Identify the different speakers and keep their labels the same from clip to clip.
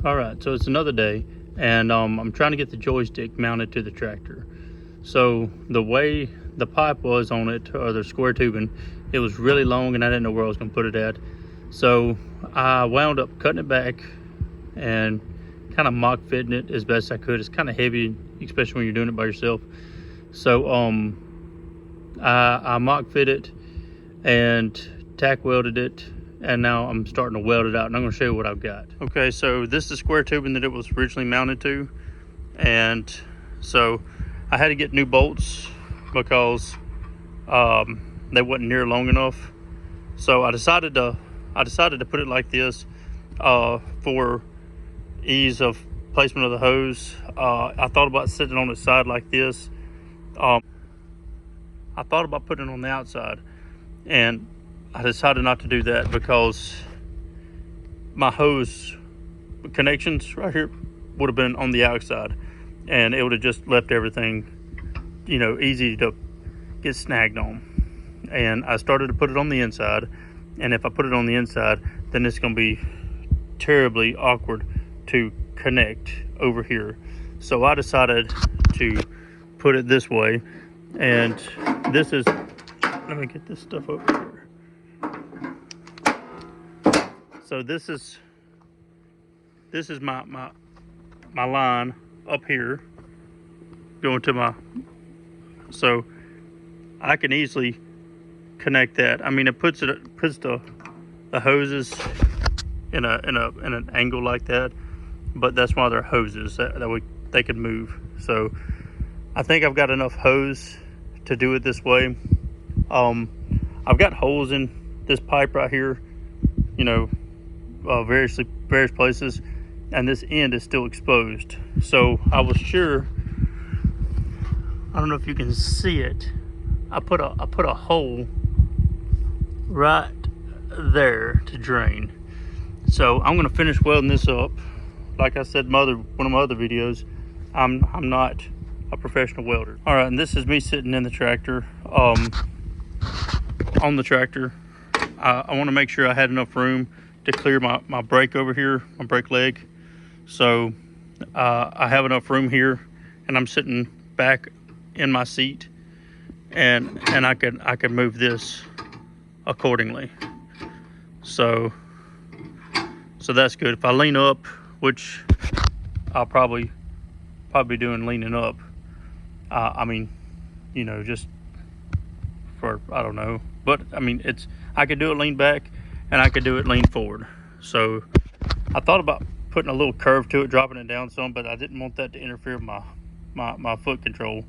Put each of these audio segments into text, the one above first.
Speaker 1: All right, so it's another day, and I'm trying to get the joystick mounted to the tractor. So the way the pipe was on it, or the square tubing, it was really long, and I didn't know where I was going to put it at. So I wound up cutting it back and kind of mock fitting it as best I could. It's kind of heavy, especially when you're doing it by yourself. So I mock fit it and tack welded it, and now I'm starting to weld it out, and I'm going to show you what I've got. Okay, so this is the square tubing that it was originally mounted to, and so I had to get new bolts because they wasn't near long enough. So I decided to put it like this for ease of placement of the hose. I thought about sitting on its side like this. I thought about putting it on the outside, and I decided not to do that because my hose connections right here would have been on the outside, and it would have just left everything, easy to get snagged on. And I started to put it on the inside, and if I put it on the inside, then it's going to be terribly awkward to connect over here. So I decided to put it this way, and this is, let me get this stuff over here. So this is my line up here going to my, so I can easily connect that. I mean, it puts the hoses in an angle like that, but that's why they're hoses, that way they can move. So I think I've got enough hose to do it this way. I've got holes in this pipe right here, various places, and this end is still exposed. So I was sure, I don't know if you can see it, I put a hole right there to drain. So I'm going to finish welding this up. Like I said in one of my other videos, I'm not a professional welder. All right, and this is me sitting in the tractor. On the tractor, I want to make sure I had enough room to clear my brake over here, my brake leg. So I have enough room here, and I'm sitting back in my seat, and I can move this accordingly. So that's good. If I lean up, which I'll probably be doing leaning up, I mean, just for, I don't know, but I mean, I could do it lean back, and I could do it lean forward. So I thought about putting a little curve to it, dropping it down some, but I didn't want that to interfere with my foot control.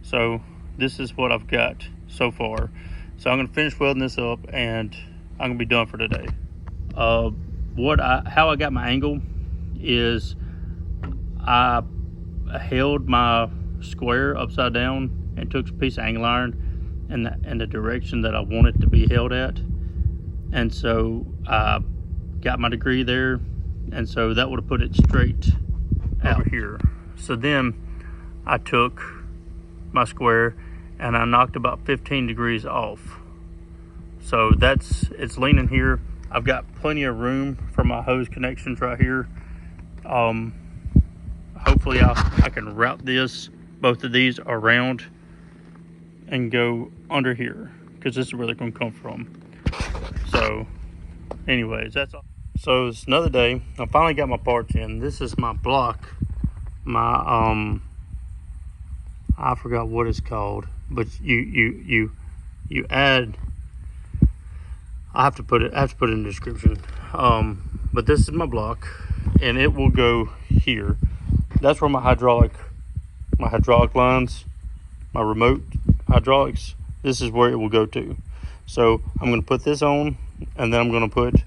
Speaker 1: So this is what I've got so far. So I'm going to finish welding this up, and I'm going to be done for today. How I got my angle is I held my square upside down and took a piece of angle iron in the direction that I want it to be held at, and so I got my degree there, and so that would have put it straight out here. So then I took my square and I knocked about 15 degrees off. So it's leaning here. I've got plenty of room for my hose connections right here. Hopefully I can route both of these around and go under here, because this is where they're going to come from. So anyways, that's all. So it's another day. I finally got my parts in. This is my block, my I forgot what it's called, but you add, I have to put it in the description. But this is my block, and it will go here. That's where my hydraulic lines, my remote hydraulics, this is where it will go to. So I'm going to put this on, and then I'm going to put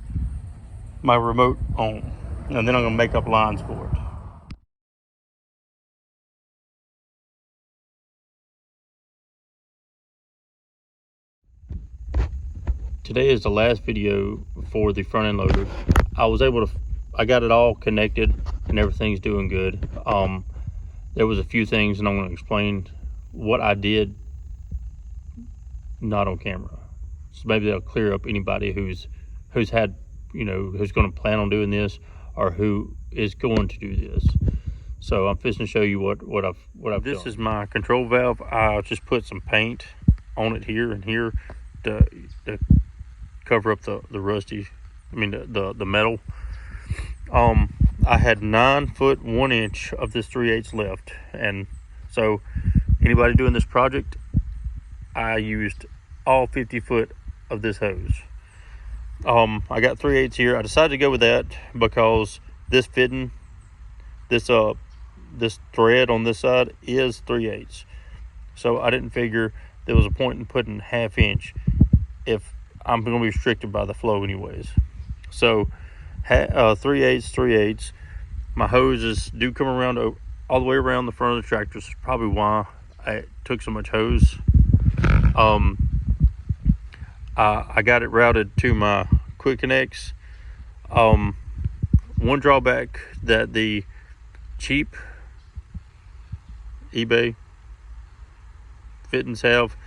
Speaker 1: my remote on, and then I'm going to make up lines for it. Today is the last video for the front end loader. I got it all connected and everything's doing good. There was a few things, and I'm going to explain what I did not on camera. So maybe that'll clear up anybody who's had, who's going to plan on doing this, or who is going to do this. So I'm fixing to show you what I've done. This is my control valve. I just put some paint on it here and here to cover up the rusty, the metal. I had 9 foot 1 inch of this 3/8 left, and so anybody doing this project, I used all 50 foot of this hose. I got 3/8 here. I decided to go with that because this fitting, this thread on this side is 3/8. So I didn't figure there was a point in putting 1/2 inch if I'm going to be restricted by the flow anyways. So 3/8. My hoses do come around all the way around the front of the tractor. That's probably why I took so much hose. I got it routed to my quick connects. One drawback that the cheap eBay fittings have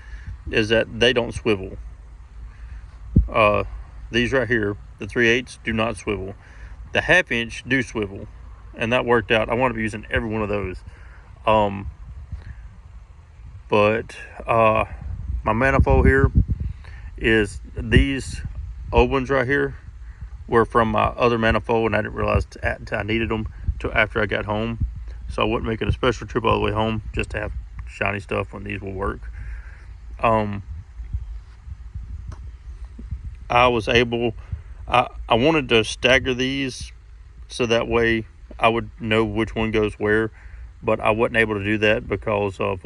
Speaker 1: is that they don't swivel. These right here, the 3/8 do not swivel. The 1/2 inch do swivel, and that worked out. I want to be using every one of those. But my manifold here is these old ones right here were from my other manifold, and I didn't realize I needed them till after I got home. So I wasn't making a special trip all the way home just to have shiny stuff when these will work. I was able, I wanted to stagger these so that way I would know which one goes where, but I wasn't able to do that because of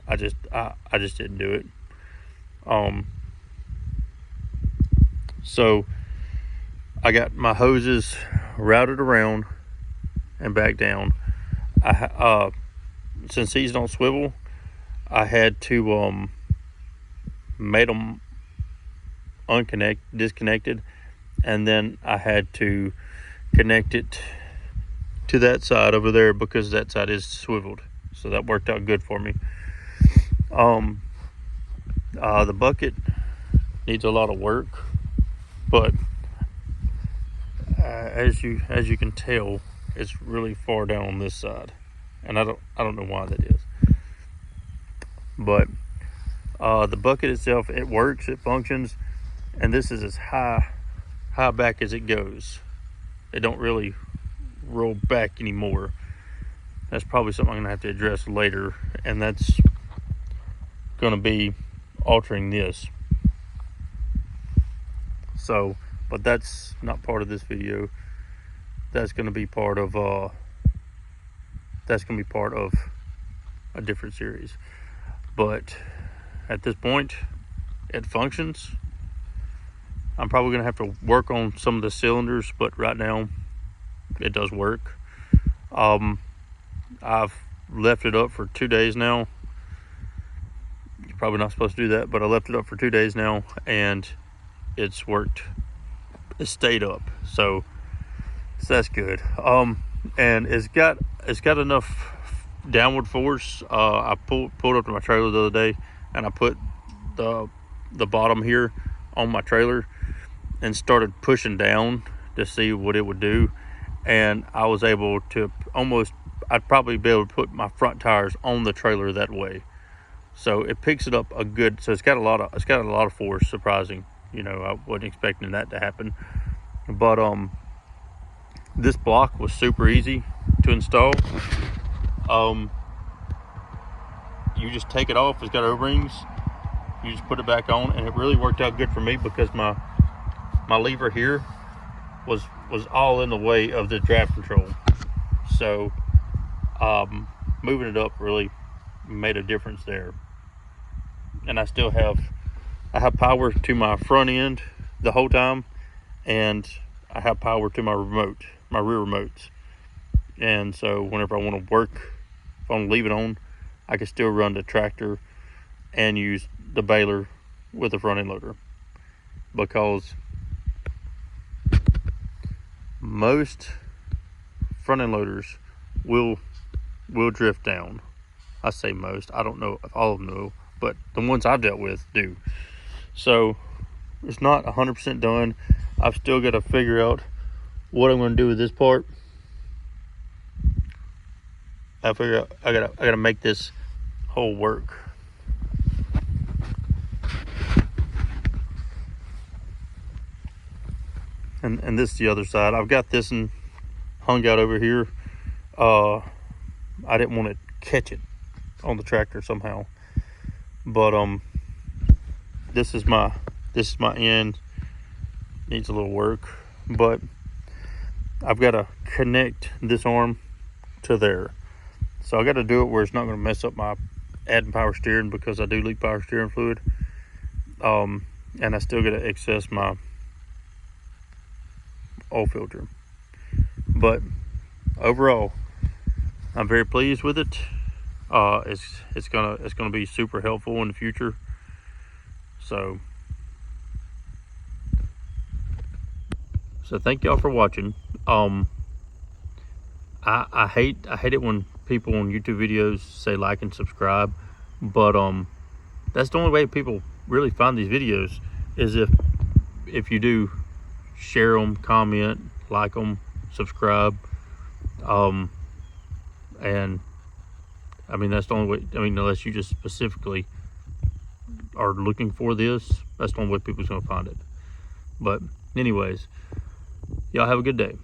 Speaker 1: I just didn't do it. So I got my hoses routed around and back down. Since these don't swivel, I had to made them disconnected, and then I had to connect it to that side over there because that side is swiveled. So that worked out good for me. The bucket needs a lot of work, but as you can tell, it's really far down on this side, and I don't know why that is. But the bucket itself, it works, it functions, and this is as high back as it goes. It don't really roll back anymore. That's probably something I'm gonna have to address later, and that's gonna be altering this. So, but that's not part of this video. That's gonna be part of a different series. But at this point, it functions. I'm probably gonna have to work on some of the cylinders, but right now it does work. I've left it up for 2 days now. You're probably not supposed to do that, but I left it up for 2 days now, and it's worked. It stayed up, so that's good. And it's got enough downward force. I pulled up to my trailer the other day, and I put the bottom here on my trailer and started pushing down to see what it would do, and I was able to I'd probably be able to put my front tires on the trailer that way. So it picks it up a good. So it's got a lot of force. Surprising, I wasn't expecting that to happen. But this block was super easy to install. You just take it off. It's got O-rings. You just put it back on, and it really worked out good for me because my lever here was all in the way of the draft control. So moving it up really made a difference there. And I have power to my front end the whole time, and I have power to my rear remotes. And so whenever I want to work, if I want to leave it on, I can still run the tractor and use the baler with the front end loader, because most front end loaders will drift down. I say most, I don't know if all of them will, but the ones I've dealt with do. So it's not 100% done. I've still got to figure out what I'm going to do with this part, I figure out I gotta make this hole work. And this is the other side. I've got this and hung out over here. I didn't want to catch it on the tractor somehow, but this is my end. Needs a little work, but I've got to connect this arm to there. So I got to do it where it's not going to mess up my adding power steering, because I do leak power steering fluid. And I still got to access my oil filter. But overall, I'm very pleased with it. It's gonna be super helpful in the future. So thank y'all for watching. I hate it when people on YouTube videos say like and subscribe, but that's the only way people really find these videos, is if you do share them, comment, like them, subscribe. And I mean, that's the only way. I mean, unless you just specifically are looking for this, that's the only way people's gonna find it. But anyways, y'all have a good day.